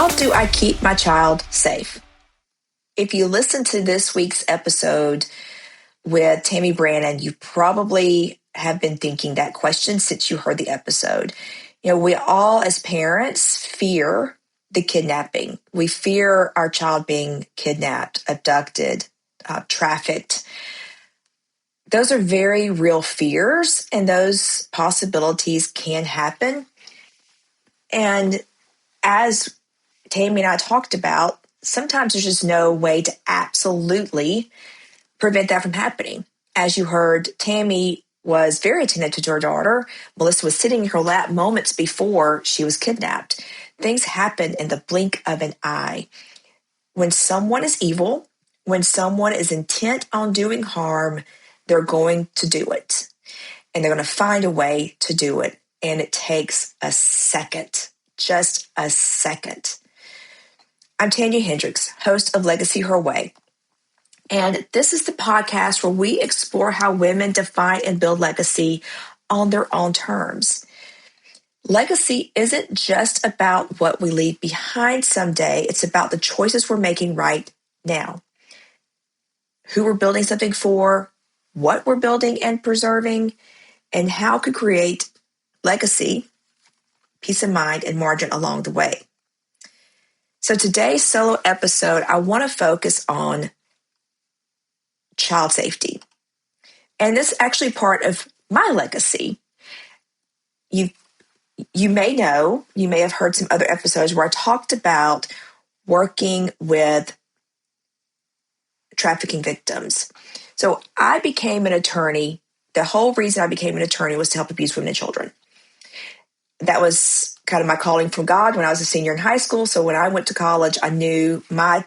How do I keep my child safe? If you listen to this week's episode with Tammy Brannon, you probably have been thinking that question since you heard the episode. We all as parents fear the kidnapping. We fear our child being kidnapped, abducted, trafficked. Those are very real fears, and those possibilities can happen. And as Tammy and I talked about, sometimes there's just no way to absolutely prevent that from happening. As you heard, Tammy was very attentive to her daughter. Melissa was sitting in her lap moments before she was kidnapped. Things happen in the blink of an eye. When someone is evil, when someone is intent on doing harm, they're going to do it. And they're going to find a way to do it. And it takes a second, just a second. I'm Tanya Hendrix, host of Legacy Her Way. And this is the podcast where we explore how women define and build legacy on their own terms. Legacy isn't just about what we leave behind someday. It's about the choices we're making right now. Who we're building something for, what we're building and preserving, and how to create legacy, peace of mind, and margin along the way. So today's solo episode, I want to focus on child safety. And this is actually part of my legacy. You may know, you may have heard some other episodes where I talked about working with trafficking victims. So I became an attorney. The whole reason I became an attorney was to help abused women and children. That was kind of my calling from God when I was a senior in high school. So when I went to college, I knew my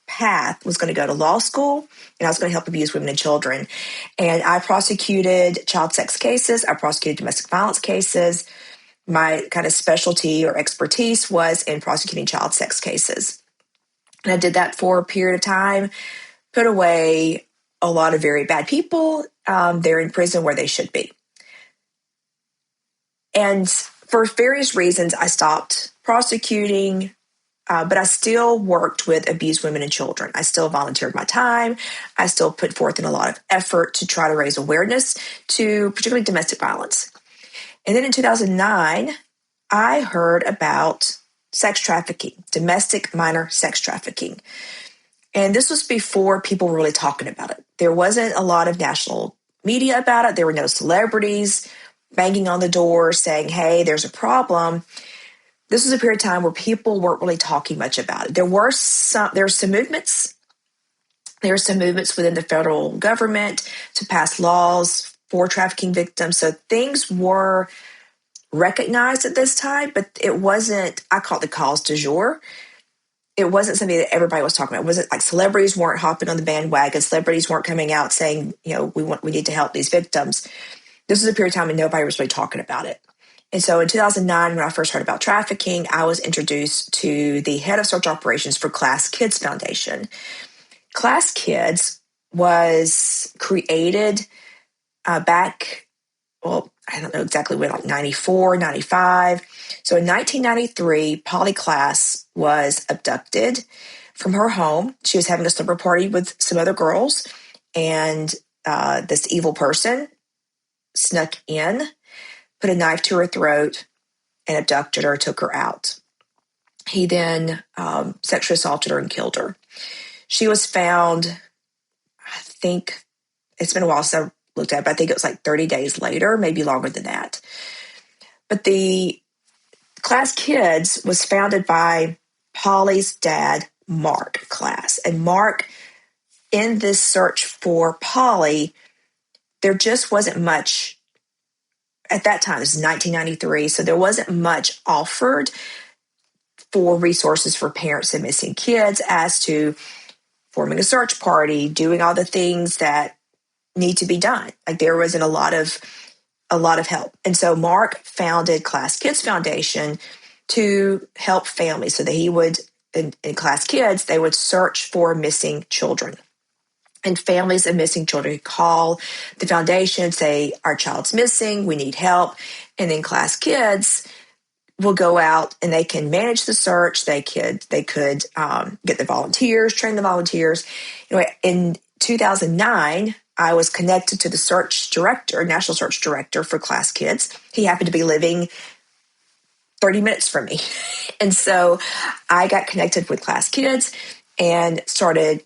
path was going to go to law school, and I was going to help abused women and children. And I prosecuted child sex cases. I prosecuted domestic violence cases. My kind of specialty or expertise was in prosecuting child sex cases. And I did that for a period of time, put away a lot of very bad people. They're in prison where they should be. And for various reasons, I stopped prosecuting, but I still worked with abused women and children. I still volunteered my time. I still put forth in a lot of effort to try to raise awareness to particularly domestic violence. And then in 2009, I heard about sex trafficking, domestic minor sex trafficking. And this was before people were really talking about it. There wasn't a lot of national media about it. There were no celebrities banging on the door saying, hey, there's a problem. This was a period of time where people weren't really talking much about it. There were some movements. There were some movements within the federal government to pass laws for trafficking victims. So things were recognized at this time, but it wasn't, I call it the cause du jour. It wasn't something that everybody was talking about. It wasn't like celebrities weren't hopping on the bandwagon. Celebrities weren't coming out saying, we need to help these victims. This was a period of time when nobody was really talking about it. And so in 2009, when I first heard about trafficking, I was introduced to the head of search operations for Class Kids Foundation. Class Kids was created back, I don't know exactly when, like 94, 95. So in 1993, Polly Class was abducted from her home. She was having a slumber party with some other girls, and this evil person snuck in, put a knife to her throat, and abducted her, took her out. He then sexually assaulted her and killed her. She was found, I think, it's been a while since I looked at it, but I think it was like 30 days later, maybe longer than that. But the Class Kids was founded by Polly's dad, Mark Class. And Mark, in this search for Polly, there just wasn't much. At that time, it was 1993, so there wasn't much offered for resources for parents of missing kids as to forming a search party, doing all the things that need to be done. Like there wasn't a lot of help. And so Mark founded Class Kids Foundation to help families so that he would, in Class Kids, they would search for missing children. And families of missing children call the foundation, say, our child's missing, we need help. And then Class Kids will go out and they can manage the search. They could get the volunteers, train the volunteers. Anyway, in 2009, I was connected to the search director, national search director for Class Kids. He happened to be living 30 minutes from me. And so I got connected with Class Kids and started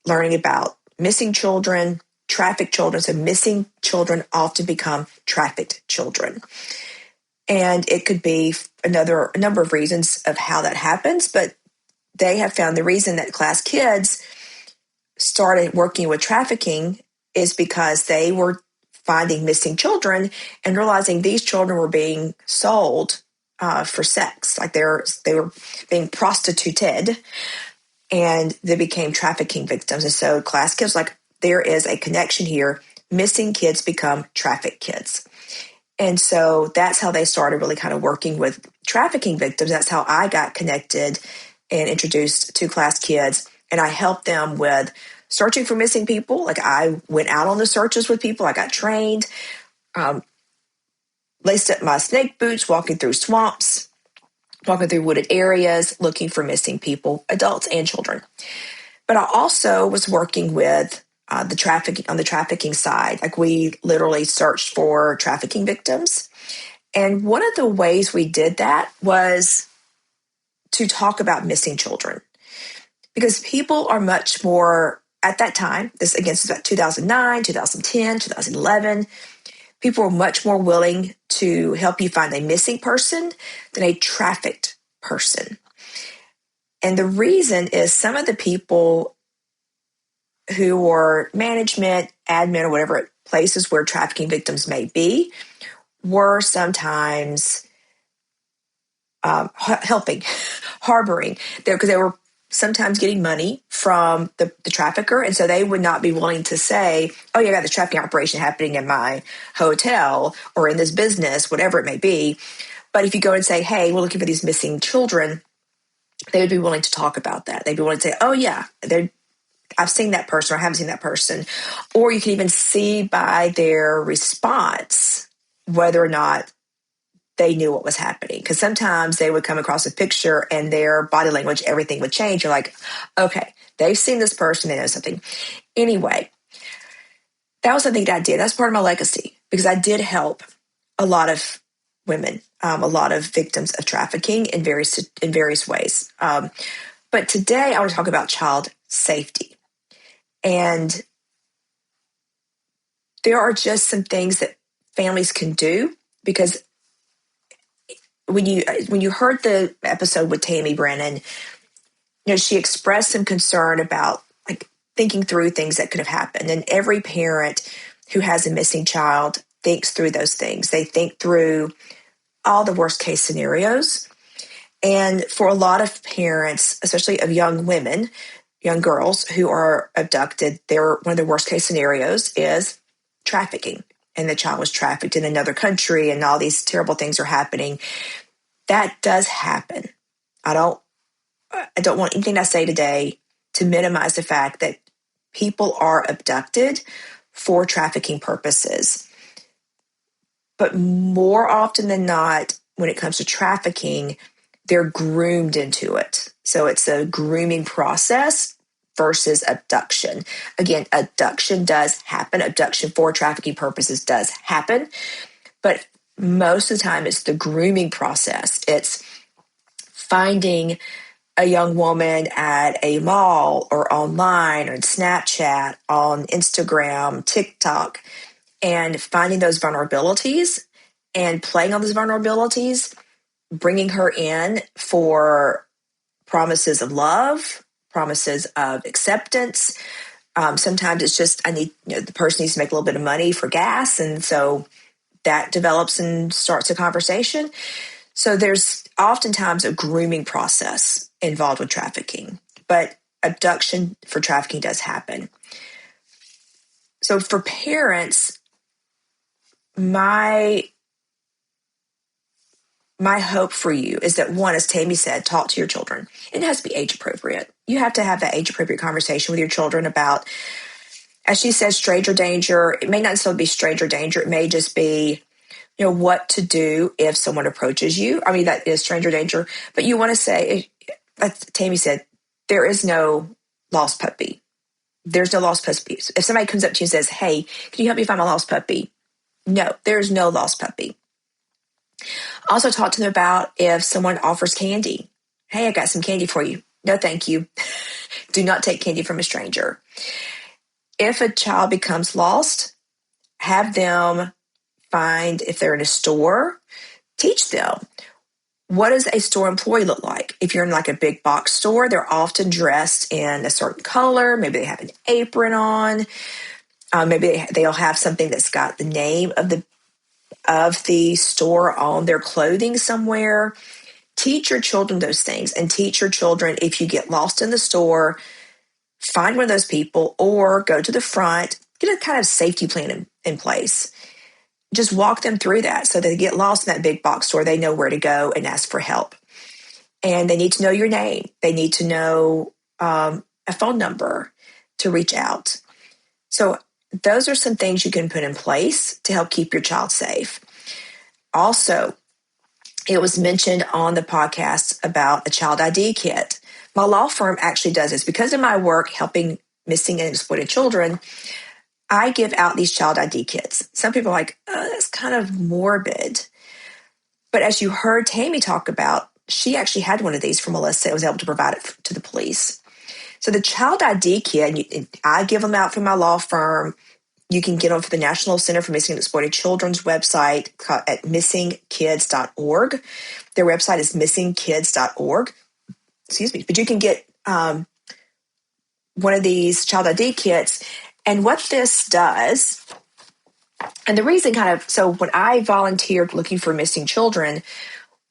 learning about missing children, trafficked children. So missing children often become trafficked children. And it could be a number of reasons of how that happens, but they have found the reason that Class Kids started working with trafficking is because they were finding missing children and realizing these children were being sold for sex, like they were being prostituted, and they became trafficking victims. And so Class Kids, like, there is a connection here. Missing kids become trafficked kids. And so that's how they started really kind of working with trafficking victims. That's how I got connected and introduced to Class Kids. And I helped them with searching for missing people. Like, I went out on the searches with people. I got trained, laced up my snake boots, walking through swamps, walking through wooded areas, looking for missing people, adults and children. But I also was working with the trafficking side. Like, we literally searched for trafficking victims. And one of the ways we did that was to talk about missing children. Because people are much more, at that time, this is about 2009, 2010, 2011, people were much more willing to help you find a missing person than a trafficked person. And the reason is some of the people who were management, admin, or whatever places where trafficking victims may be were sometimes helping, harboring there, because they were sometimes getting money from the trafficker. And so they would not be willing to say, oh, yeah, I got this trafficking operation happening in my hotel or in this business, whatever it may be. But if you go and say, hey, we're looking for these missing children, they would be willing to talk about that. They'd be willing to say, oh, yeah, I've seen that person or I haven't seen that person. Or you can even see by their response whether or not they knew what was happening. Because sometimes they would come across a picture and their body language, everything would change. You're like, okay, they've seen this person, they know something. Anyway, that was something that I did. That's part of my legacy, because I did help a lot of women, a lot of victims of trafficking in various ways. But today I want to talk about child safety. And there are just some things that families can do, because when you heard the episode with Tammy Brennan, she expressed some concern about, like, thinking through things that could have happened. And every parent who has a missing child thinks through those things. They think through all the worst case scenarios. And for a lot of parents, especially of young women, young girls who are abducted, one of the worst case scenarios is trafficking. And the child was trafficked in another country and all these terrible things are happening. That does happen. I don't want anything I say today to minimize the fact that people are abducted for trafficking purposes. But more often than not, when it comes to trafficking, they're groomed into it. So it's a grooming process versus abduction. Again, abduction does happen. Abduction for trafficking purposes does happen. But most of the time, it's the grooming process. It's finding a young woman at a mall or online or in Snapchat, on Instagram, TikTok, and finding those vulnerabilities and playing on those vulnerabilities, bringing her in for promises of love, promises of acceptance. Sometimes it's just, the person needs to make a little bit of money for gas. And so that develops and starts a conversation. So there's oftentimes a grooming process involved with trafficking, but abduction for trafficking does happen. So for parents, my hope for you is that, one, as Tammy said, talk to your children. It has to be age appropriate. You have to have that age appropriate conversation with your children about, as she says, stranger danger. It may not necessarily be stranger danger. It may just be what to do if someone approaches you. I mean, that is stranger danger, but you want to say, like Tammy said, there is no lost puppy. There's no lost puppy. If somebody comes up to you and says, hey, can you help me find my lost puppy? No, there's no lost puppy. Also talk to them about if someone offers candy. Hey, I got some candy for you. No, thank you. Do not take candy from a stranger. If a child becomes lost, have them find, if they're in a store, teach them. What does a store employee look like? If you're in like a big box store, they're often dressed in a certain color. Maybe they have an apron on. Maybe they'll have something that's got the name of the store on their clothing somewhere. Teach your children those things, and teach your children, if you get lost in the store, find one of those people or go to the front, get a kind of safety plan in place. Just walk them through that so they get lost in that big box store. They know where to go and ask for help. And they need to know your name. They need to know a phone number to reach out. So those are some things you can put in place to help keep your child safe. Also, it was mentioned on the podcast about a child ID kit. My law firm actually does this. Because of my work helping missing and exploited children, I give out these child ID kits. Some people are like, oh, that's kind of morbid. But as you heard Tammy talk about, she actually had one of these for Melissa and was able to provide it to the police. So the child ID kit, I give them out from my law firm. You can get them from the National Center for Missing and Exploited Children's website at missingkids.org. Their website is missingkids.org. Excuse me. But you can get one of these child ID kits. And what this does, and the reason so when I volunteered looking for missing children,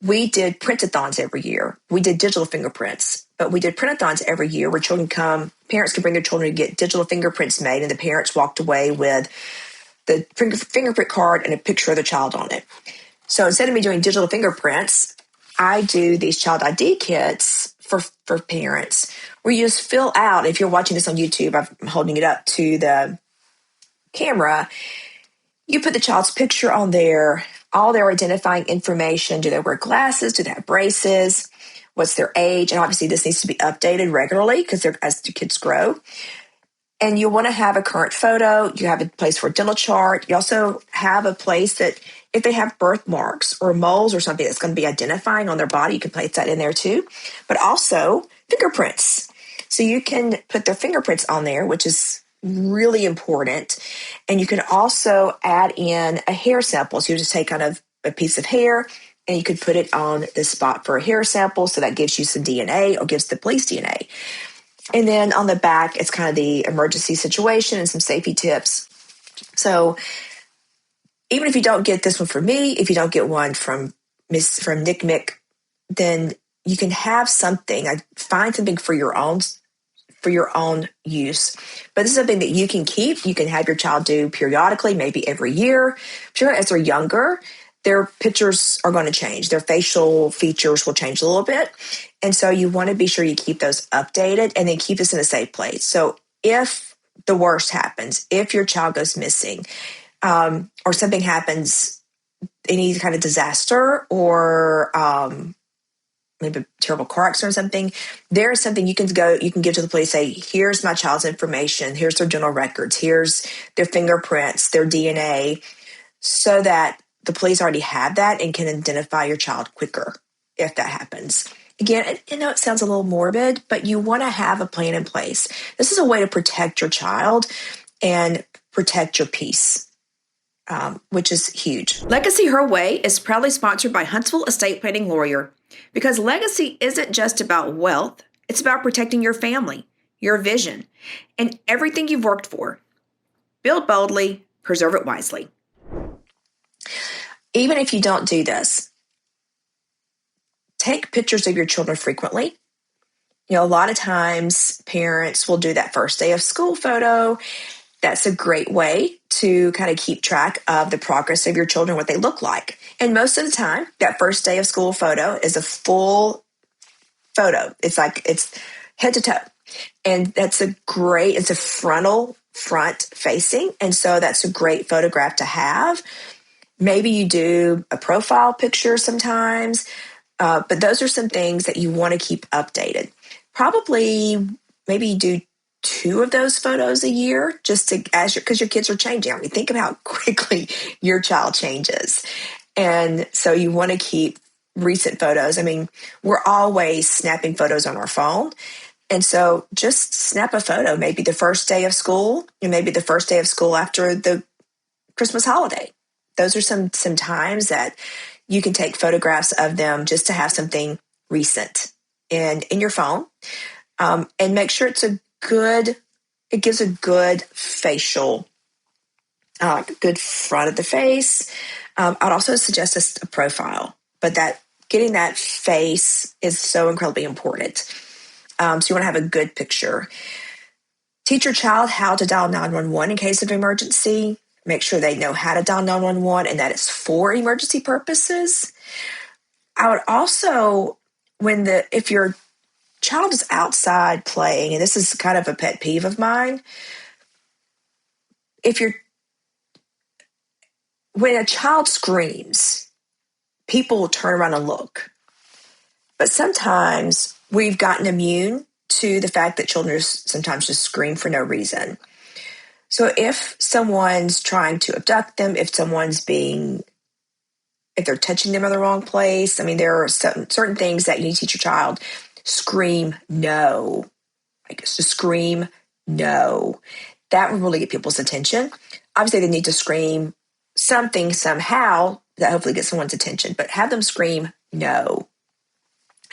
we did print-a-thons every year. We did digital fingerprints, but we did print-a-thons every year where parents could bring their children to get digital fingerprints made, and the parents walked away with the fingerprint card and a picture of the child on it. So instead of me doing digital fingerprints, I do these child ID kits for parents where you just fill out, if you're watching this on YouTube, I'm holding it up to the camera, you put the child's picture on there, all their identifying information. Do they wear glasses? Do they have braces? What's their age? And obviously this needs to be updated regularly because as the kids grow. And you want to have a current photo. You have a place for a dental chart. You also have a place that if they have birthmarks or moles or something that's going to be identifying on their body, you can place that in there too. But also fingerprints. So you can put their fingerprints on there, which is really important. And you can also add in a hair sample. So you just take kind of a piece of hair and you could put it on the spot for a hair sample. So that gives you some DNA or gives the police DNA. And then on the back, it's kind of the emergency situation and some safety tips. So even if you don't get this one from me, if you don't get one from Nick Mick, then you can have something. Find something for your own use. But this is something that you can keep. You can have your child do periodically, maybe every year. Sure, as they're younger, their pictures are going to change. Their facial features will change a little bit. And so you want to be sure you keep those updated and then keep this in a safe place. So if the worst happens, if your child goes missing, or something happens, any kind of disaster or maybe a terrible car accident or something, there's something you can give to the police, say, here's my child's information, here's their dental records, here's their fingerprints, their DNA, so that the police already have that and can identify your child quicker if that happens. Again, I know it sounds a little morbid, but you want to have a plan in place. This is a way to protect your child and protect your peace, which is huge. Legacy Her Way is proudly sponsored by Huntsville Estate Planning Lawyer, because legacy isn't just about wealth, it's about protecting your family, your vision, and everything you've worked for. Build boldly, preserve it wisely. Even if you don't do this, take pictures of your children frequently. A lot of times parents will do that first day of school photo. That's a great way to kind of keep track of the progress of your children, what they look like. And most of the time, that first day of school photo is a full photo. It's head to toe. And it's a front facing. And so that's a great photograph to have. Maybe you do a profile picture sometimes, but those are some things that you want to keep updated. Probably maybe you do 2 of those photos a year, just to because your kids are changing. I mean, think of how quickly your child changes. And so you want to keep recent photos. I mean, we're always snapping photos on our phone. And so just snap a photo, maybe the first day of school, and maybe the first day of school after the Christmas holiday. Those are some times that you can take photographs of them just to have something recent in your phone, and make sure it gives a good facial, good front of the face. I'd also suggest a profile, but getting that face is so incredibly important. So you want to have a good picture. Teach your child how to dial 911 in case of emergency. Make sure they know how to dial 911 and that it's for emergency purposes. I would also, if your child is outside playing, and this is kind of a pet peeve of mine, when a child screams, people will turn around and look. But sometimes we've gotten immune to the fact that children sometimes just scream for no reason. So if someone's trying to abduct them, if they're touching them in the wrong place, I mean, there are certain things that you need to teach your child. Scream no. Like, just scream no. That will really get people's attention. Obviously, they need to scream something somehow that hopefully gets someone's attention, but have them scream no.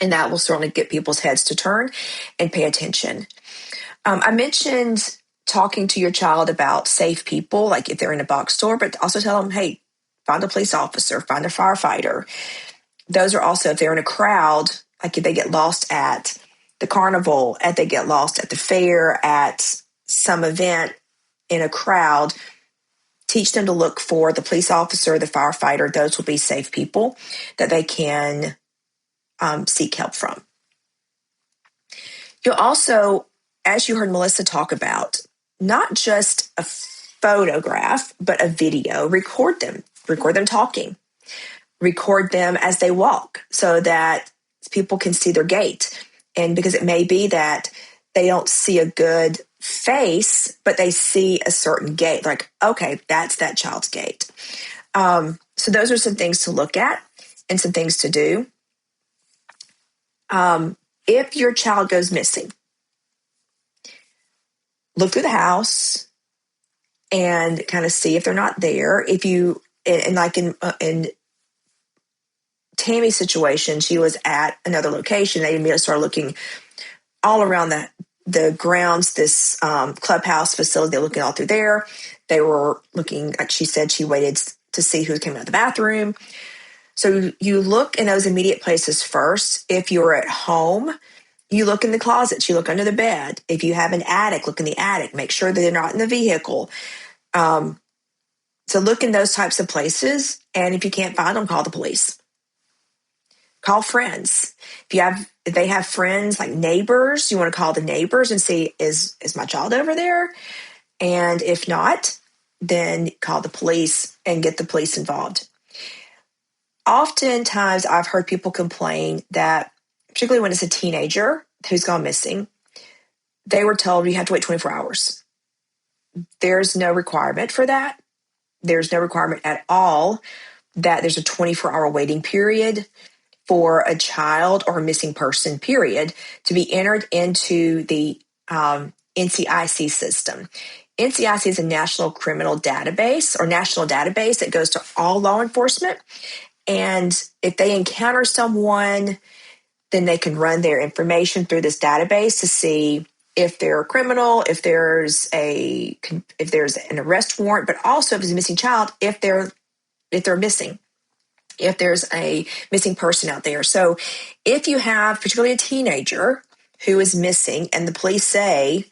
And that will certainly get people's heads to turn and pay attention. I mentioned talking to your child about safe people, like if they're in a box store, but also tell them, hey, find a police officer, find a firefighter. Those are also, if they're in a crowd, like if they get lost at the carnival, if they get lost at the fair, at some event in a crowd, teach them to look for the police officer, the firefighter. Those will be safe people that they can seek help from. You'll also, as you heard Melissa talk about, not just a photograph, but a video. Record them talking. Record them as they walk so that people can see their gait. And because it may be that they don't see a good face, but they see a certain gait, like, okay, that's that child's gait. So those are some things to look at and some things to do. If your child goes missing, look through the house and kind of see if they're not there. If you, and like in Tammy's situation, she was at another location. They immediately started looking all around the grounds, this clubhouse facility. They're looking all through there. They were looking, like she said, she waited to see who came out of the bathroom. So you look in those immediate places first. If you're at home, you look in the closets, you look under the bed. If you have an attic, look in the attic. Make sure that they're not in the vehicle. So look in those types of places. And if you can't find them, call the police. Call friends. If they have friends like neighbors, you want to call the neighbors and see, is my child over there? And if not, then call the police and get the police involved. Oftentimes, I've heard people complain that, particularly when it's a teenager who's gone missing, they were told you have to wait 24 hours. There's no requirement for that. There's no requirement at all that there's a 24-hour waiting period for a child or a missing person, period, to be entered into the NCIC system. NCIC is a national criminal database or national database that goes to all law enforcement. And if they encounter someone, then they can run their information through this database to see if they're a criminal, if there's an arrest warrant, but also if it's a missing child, if they're missing, if there's a missing person out there. So if you have particularly a teenager who is missing and the police say,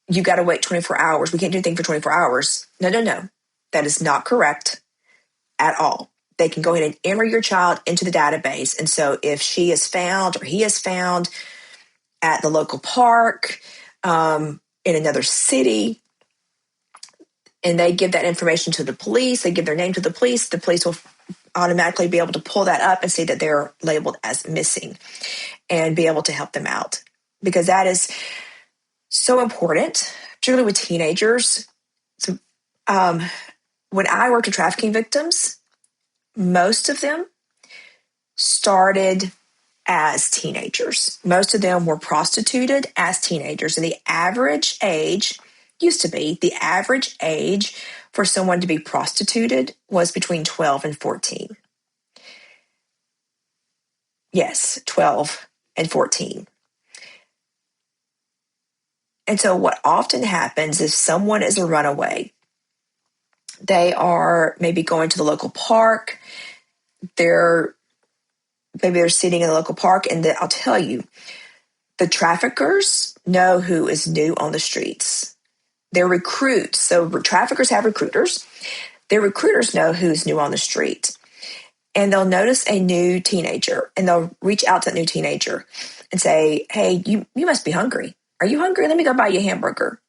you got to wait 24 hours, we can't do anything for 24 hours. No. That is not correct at all. They can go ahead and enter your child into the database. And so if she is found or he is found at the local park, in another city, and they give that information to the police. They give their name to the police. The police will automatically be able to pull that up and see that they're labeled as missing and be able to help them out, because that is so important, particularly with teenagers. So, when I worked with trafficking victims, most of them started as teenagers. Most of them were prostituted as teenagers. And the average age the average age for someone to be prostituted was between 12 and 14. Yes, 12 and 14. And so what often happens is someone is a runaway. They are maybe going to the local park. Maybe they're sitting in the local park, and I'll tell you, the traffickers know who is new on the streets. They're recruits. So traffickers have recruiters. Their recruiters know who's new on the street. And they'll notice a new teenager, and they'll reach out to that new teenager and say, hey, you must be hungry. Are you hungry? Let me go buy you a hamburger.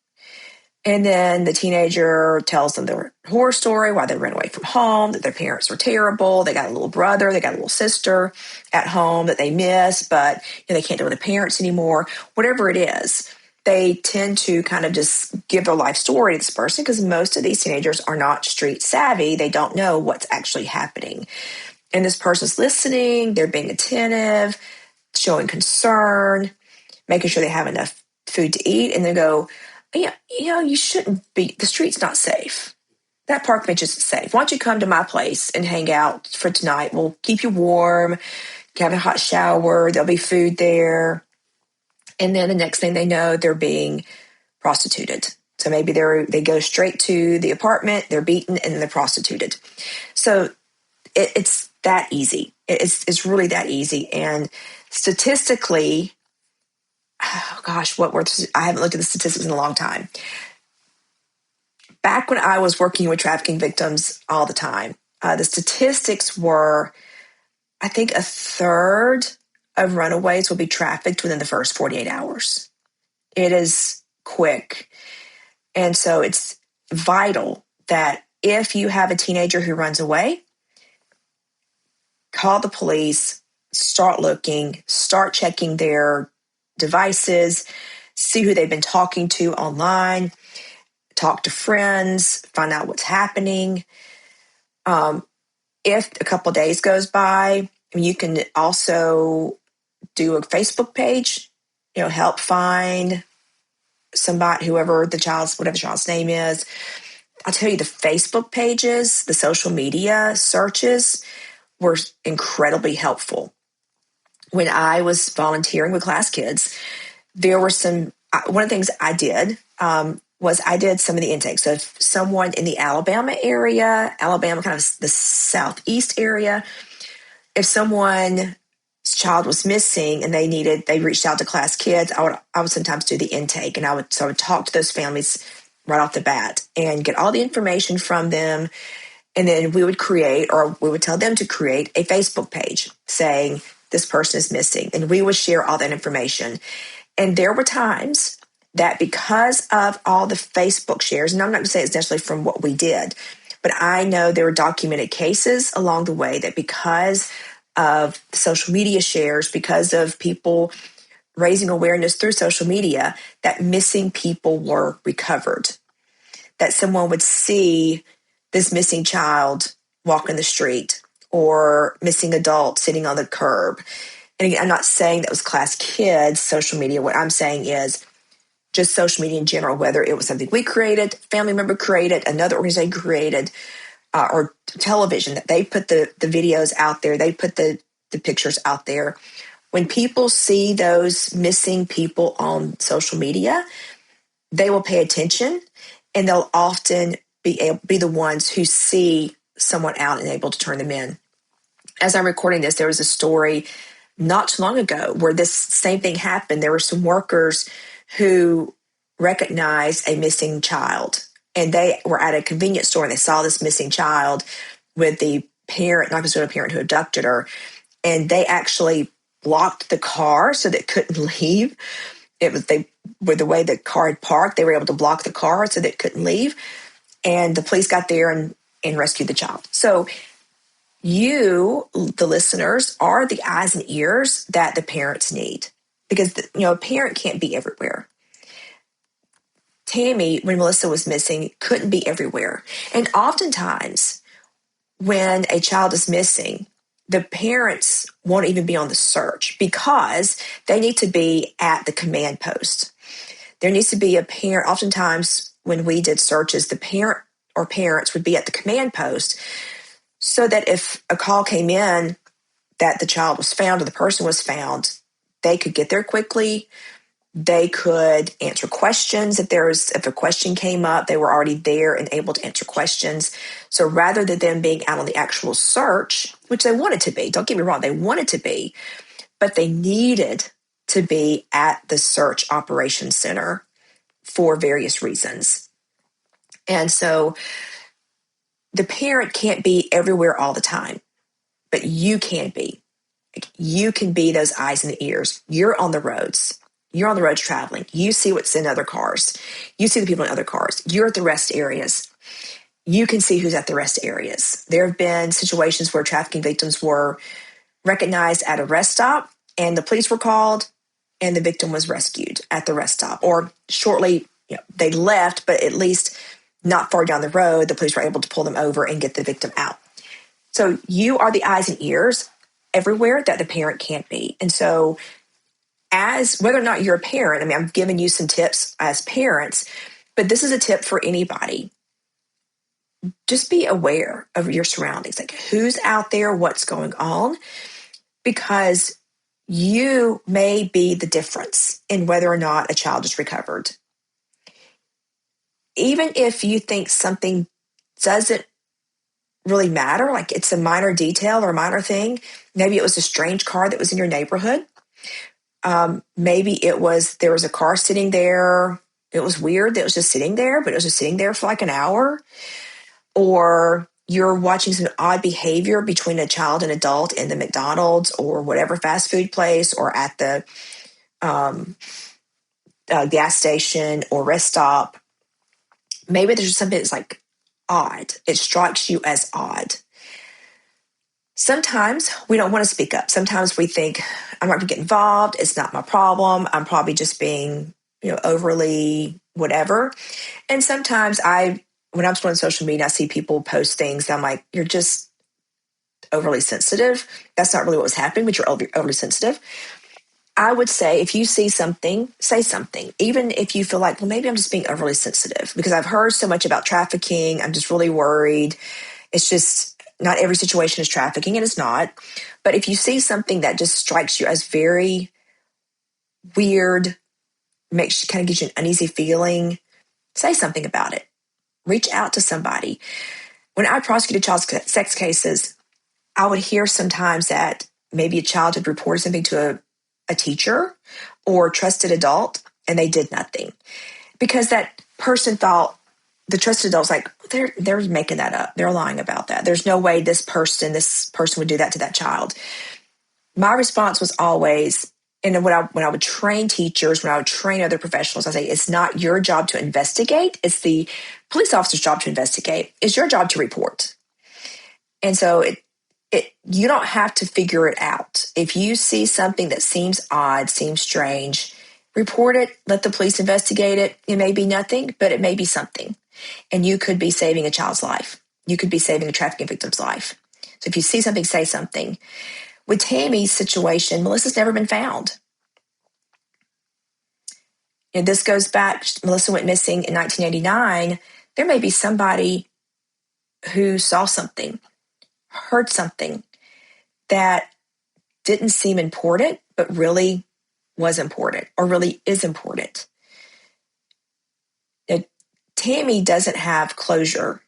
And then the teenager tells them their horror story, why they ran away from home, that their parents were terrible. They got a little brother, they got a little sister at home that they miss, but they can't deal with their parents anymore. Whatever it is, they tend to kind of just give their life story to this person, because most of these teenagers are not street savvy. They don't know what's actually happening. And this person's listening, they're being attentive, showing concern, making sure they have enough food to eat, and they go, you shouldn't be, the street's not safe. That park bench isn't safe. Why don't you come to my place and hang out for tonight? We'll keep you warm, have a hot shower, there'll be food there. And then the next thing they know, they're being prostituted. So maybe they go straight to the apartment, they're beaten, and then they're prostituted. So it's that easy. It's really that easy. And statistically, oh gosh, I haven't looked at the statistics in a long time. Back when I was working with trafficking victims all the time, the statistics were, I think, a third of runaways will be trafficked within the first 48 hours. It is quick. And so it's vital that if you have a teenager who runs away, call the police, start looking, start checking their devices, see who they've been talking to online, talk to friends, find out what's happening. If a couple of days goes by, you can also do a Facebook page, help find somebody, whatever the child's name is. I'll tell you, the Facebook pages, the social media searches were incredibly helpful. When I was volunteering with class kids, there were one of the things I did was I did some of the intakes. So if someone in the Alabama kind of the southeast area, if someone's child was missing and they reached out to class kids, I would sometimes do the intake, and I would talk to those families right off the bat and get all the information from them. And then we would tell them to create a Facebook page saying this person is missing, and we would share all that information. And there were times that because of all the Facebook shares, and I'm not going to say it's necessarily from what we did, but I know there were documented cases along the way that because of social media shares, because of people raising awareness through social media, that missing people were recovered, that someone would see this missing child walking the street or missing adult sitting on the curb. And again, I'm not saying that was class kids, social media. What I'm saying is just social media in general, whether it was something we created, family member created, another organization created, or television, that they put the videos out there, they put the pictures out there. When people see those missing people on social media, they will pay attention, and they'll often be the ones who see someone out and able to turn them in. As I'm recording this, there was a story not too long ago where this same thing happened. There were some workers who recognized a missing child, and they were at a convenience store and they saw this missing child with the parent, not considered a parent, who abducted her, and they actually blocked the car so that it couldn't leave. With the way the car had parked, they were able to block the car so that it couldn't leave. and the police got there and rescued the child. So you, the listeners, are the eyes and ears that the parents need, because a parent can't be everywhere. Tammy, when Melissa was missing, couldn't be everywhere. And oftentimes, when a child is missing, the parents won't even be on the search because they need to be at the command post. There needs to be a parent. Oftentimes, when we did searches, the parent or parents would be at the command post so that if a call came in that the child was found or the person was found, they could get there quickly. They could answer questions. If a question came up, they were already there and able to answer questions. So rather than them being out on the actual search, which they wanted to be, don't get me wrong, they wanted to be, but they needed to be at the search operations center for various reasons. And so the parent can't be everywhere all the time, but you can be. You can be those eyes and ears. You're on the roads. You're on the roads traveling. You see what's in other cars. You see the people in other cars. You're at the rest areas. You can see who's at the rest areas. There have been situations where trafficking victims were recognized at a rest stop and the police were called and the victim was rescued at the rest stop. Or shortly, they left, but at least not far down the road, the police were able to pull them over and get the victim out. So you are the eyes and ears everywhere that the parent can't be. And so as whether or not you're a parent, I'm giving you some tips as parents, but this is a tip for anybody. Just be aware of your surroundings, like who's out there, what's going on, because you may be the difference in whether or not a child is recovered. Even if you think something doesn't really matter, like it's a minor detail or a minor thing, maybe it was a strange car that was in your neighborhood. Maybe there was a car sitting there. It was weird that it was just sitting there, but it was just sitting there for like an hour. Or you're watching some odd behavior between a child and adult in the McDonald's or whatever fast food place or at the gas station or rest stop. Maybe there's something that's like odd. It strikes you as odd. Sometimes we don't want to speak up. Sometimes we think, I'm not going to get involved. It's not my problem. I'm probably just being, overly whatever. And sometimes when I'm on social media, I see people post things. I'm like, you're just overly sensitive. That's not really what was happening, but you're overly sensitive. I would say if you see something, say something. Even if you feel like, well, maybe I'm just being overly sensitive because I've heard so much about trafficking. I'm just really worried. It's just not every situation is trafficking, and it's not. But if you see something that just strikes you as very weird, kind of gives you an uneasy feeling, say something about it. Reach out to somebody. When I prosecuted child sex cases, I would hear sometimes that maybe a child had reported something to a teacher or trusted adult, and they did nothing because that person thought, the trusted adult's like, they're making that up. They're lying about that. There's no way this person would do that to that child. My response was always, and when I would train teachers, when I would train other professionals, I say, it's not your job to investigate. It's the police officer's job to investigate. It's your job to report. And so you don't have to figure it out. If you see something that seems odd, seems strange, report it, let the police investigate it. It may be nothing, but it may be something. And you could be saving a child's life. You could be saving a trafficking victim's life. So if you see something, say something. With Tammy's situation, Melissa's never been found. And this goes back, Melissa went missing in 1989. There may be somebody who saw something, heard something that didn't seem important, but really was important or really is important. Now, Tammy doesn't have closure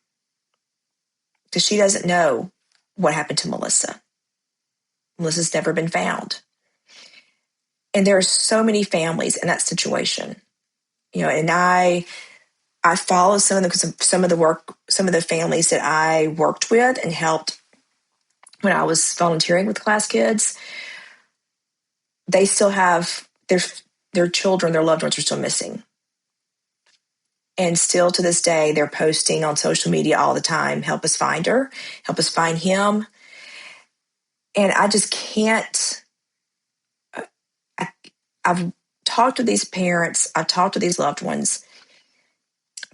because she doesn't know what happened to Melissa. Melissa's never been found. And there are so many families in that situation. And I follow some of the families that I worked with and helped when I was volunteering with class kids. They still have their children, their loved ones are still missing. And still to this day, they're posting on social media all the time, help us find her, help us find him. And I just can't, I've talked to these parents, I've talked to these loved ones,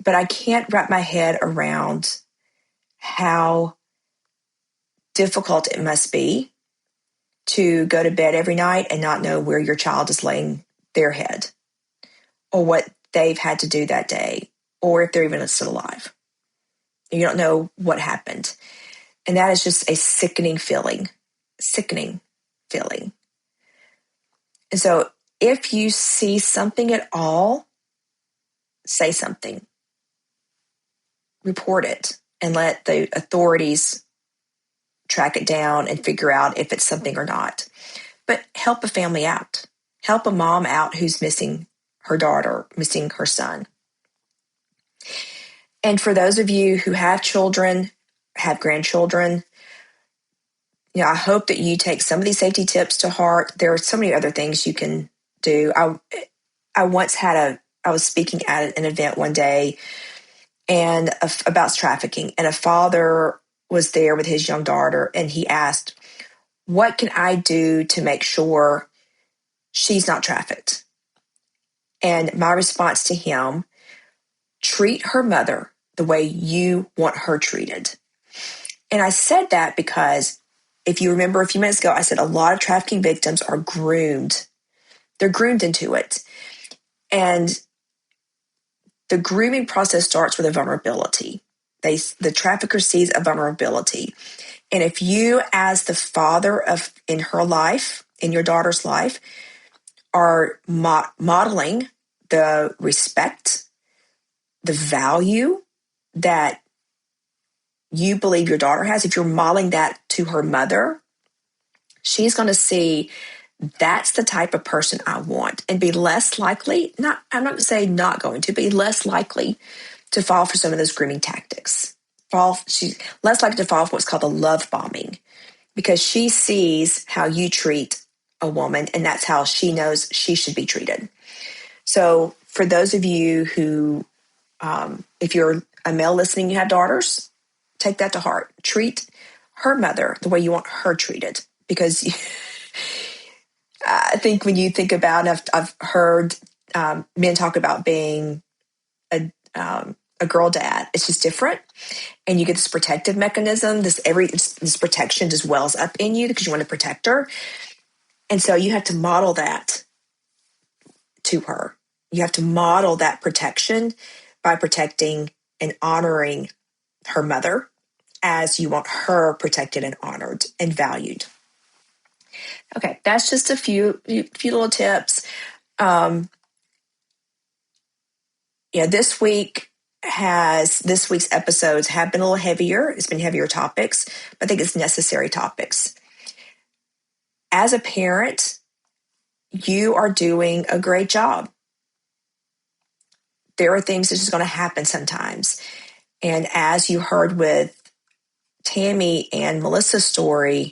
but I can't wrap my head around how difficult it must be to go to bed every night and not know where your child is laying their head or what they've had to do that day or if they're even still alive. You don't know what happened. And that is just a sickening feeling. And so if you see something at all, say something. Report it and let the authorities track it down and figure out if it's something or not. But help a family out. Help a mom out who's missing her daughter, missing her son. And for those of you who have children, have grandchildren, I hope that you take some of these safety tips to heart. There are so many other things you can do. I once I was speaking at an event one day and about trafficking, and a father was there with his young daughter, and he asked, "What can I do to make sure she's not trafficked?" And my response to him, treat her mother the way you want her treated. And I said that because if you remember a few minutes ago, I said a lot of trafficking victims are groomed. They're groomed into it. And the grooming process starts with a vulnerability. The trafficker sees a vulnerability. And if you, as the father in her life, in your daughter's life, are modeling the respect, the value that you believe your daughter has, if you're modeling that to her mother, she's going to see that's the type of person I want and be less likely, I'm not going to say not going to, be less likely to fall for some of those grooming tactics. She's less likely to fall for what's called the love bombing because she sees how you treat a woman and that's how she knows she should be treated. So for those of you who, if you're a male listening, you have daughters, take that to heart. Treat her mother the way you want her treated because I think when you think about, I've heard men talk about being a girl dad. It's just different, and you get this protective mechanism. This protection just wells up in you because you want to protect her, and so you have to model that to her. You have to model that protection by protecting and honoring her mother as you want her protected and honored and valued. Okay, that's just a few little tips. This week's episodes have been a little heavier. It's been heavier topics, but I think it's necessary topics. As a parent, you are doing a great job. There are things that's just going to happen sometimes. And as you heard with Tammy and Melissa's story,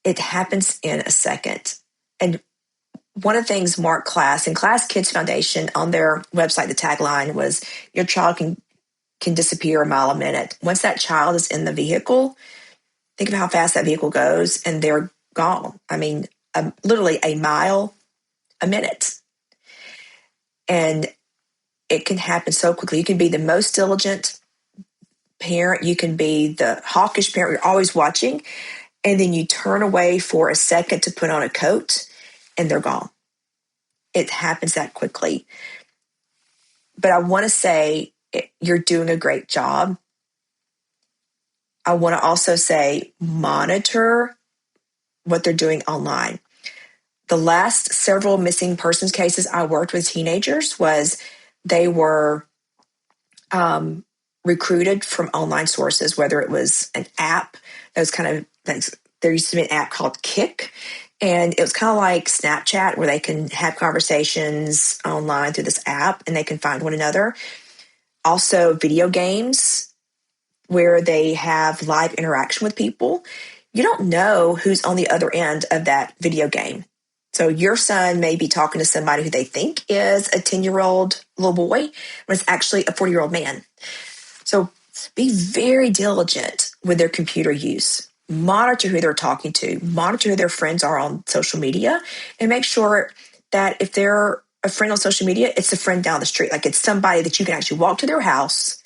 it happens in a second. And one of the things Mark Class and Class Kids Foundation on their website, the tagline was, your child can disappear a mile a minute. Once that child is in the vehicle, think of how fast that vehicle goes and they're gone. I mean, literally a mile a minute. And it can happen so quickly. You can be the most diligent parent. You can be the hawkish parent. You're always watching. And then you turn away for a second to put on a coat and they're gone. It happens that quickly. But I want to say you're doing a great job. I want to also say monitor what they're doing online. The last several missing persons cases I worked with teenagers was they were recruited from online sources, whether it was an app, those kind of things. There used to be an app called Kick, and it was kind of like Snapchat where they can have conversations online through this app and they can find one another. Also video games where they have live interaction with people. You don't know who's on the other end of that video game. So your son may be talking to somebody who they think is a 10-year-old little boy, but it's actually a 40-year-old man. So be very diligent with their computer use. Monitor who they're talking to, monitor who their friends are on social media, and make sure that if they're a friend on social media, it's a friend down the street. Like it's somebody that you can actually walk to their house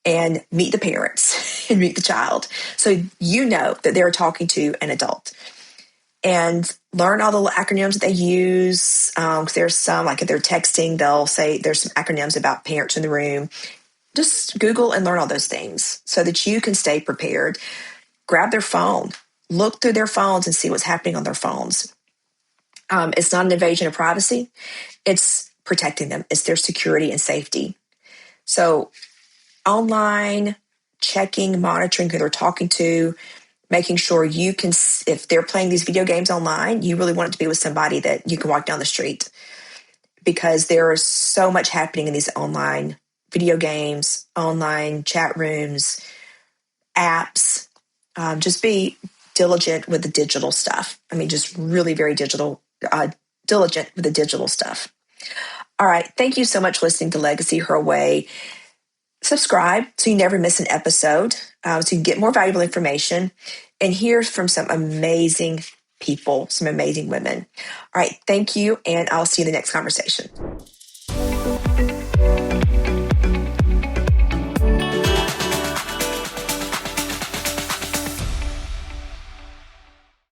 and meet the parents and meet the child. So you know that they're talking to an adult. And learn all the acronyms that they use. Because there's some, like if they're texting, they'll say there's some acronyms about parents in the room. Just Google and learn all those things so that you can stay prepared. Grab their phone, look through their phones and see what's happening on their phones. It's not an invasion of privacy. It's protecting them. It's their security and safety. So online, checking, monitoring who they're talking to, making sure you can, if they're playing these video games online, you really want it to be with somebody that you can walk down the street, because there is so much happening in these online video games, online chat rooms, apps. Just be diligent with the digital stuff. I mean, just really very diligent with the digital stuff. All right. Thank you so much for listening to Legacy Her Way. Subscribe so you never miss an episode, so you can get more valuable information and hear from some amazing people, some amazing women. All right. Thank you. And I'll see you in the next conversation.